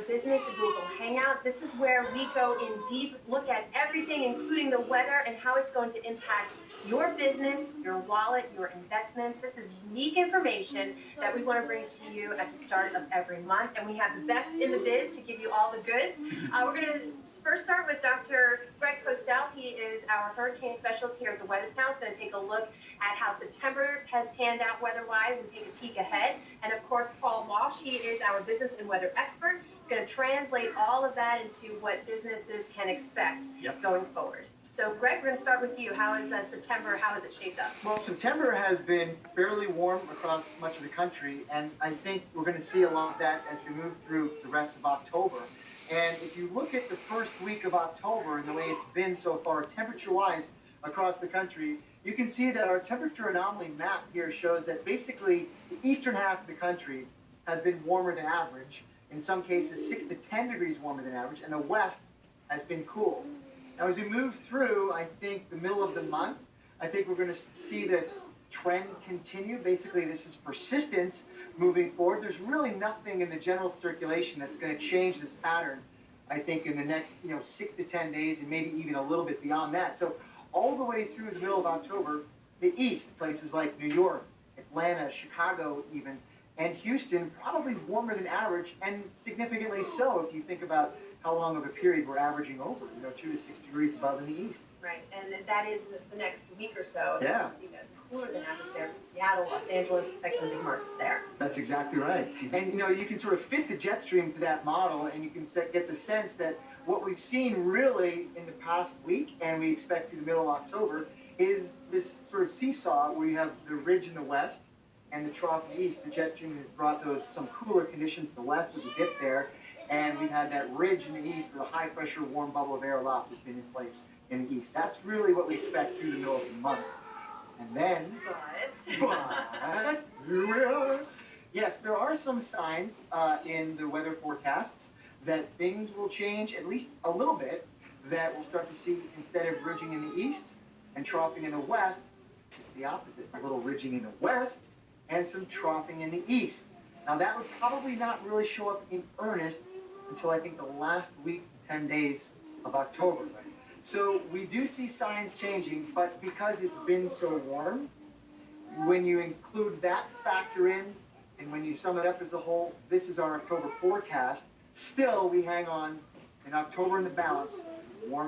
Business Google Hangout. This is where we go in deep, look at everything, including the weather and how it's going to impact your business, your wallet, your investments. This is unique information that we want to bring to you at the start of every month, and we have the best in the biz to give you all the goods. We're going to first start with Dr. Greg Postel. He is our hurricane specialist here at the Weather Panel. He's going to take a look at how September has panned out weather-wise and take a peek ahead. And of course, Walsh, he is our business and weather expert. He's going to translate all of that into what businesses can expect going forward. So, Greg, we're going to start with you. How is September? How has it shaped up? Well, September has been fairly warm across much of the country, and I think we're going to see a lot of that as we move through the rest of October. And if you look at the first week of October and the way it's been so far, temperature-wise across the country, you can see that our temperature anomaly map here shows that basically the eastern half of the country has been warmer than average, in some cases 6 to 10 degrees warmer than average, and the west has been cool. Now, as we move through, I think, the middle of the month, I think we're going to see the trend continue. Basically, this is persistence moving forward. There's really nothing in the general circulation that's going to change this pattern, I think, in the next 6 to 10 days and maybe even a little bit beyond that. So all the way through the middle of October, the east, places like New York, Atlanta, Chicago even, and Houston, probably warmer than average, and significantly so if you think about how long of a period we're averaging over, 2 to 6 degrees above in the east. Right, and that is the next week or so. Yeah. Cooler than average there from Seattle, Los Angeles, affecting big markets there. That's exactly right. And, you can sort of fit the jet stream to that model, and you can get the sense that what we've seen really in the past week, and we expect through the middle of October, is this sort of seesaw where you have the ridge in the west and the trough in the east. The jet stream has brought some cooler conditions to the west with a dip there, and we've had that ridge in the east with a high-pressure warm bubble of air aloft that's been in place in the east. That's really what we expect through the middle of the month. And then, but here we are. Yes, there are some signs in the weather forecasts that things will change at least a little bit, that we'll start to see, instead of ridging in the east and troughing in the west, it's the opposite, a little ridging in the west and some troughing in the east. Now, that would probably not really show up in earnest until I think the last week to 10 days of October. So we do see signs changing, but because it's been so warm, when you include that factor in, and when you sum it up as a whole, this is our October forecast. Still, we hang on in October in the balance, warm in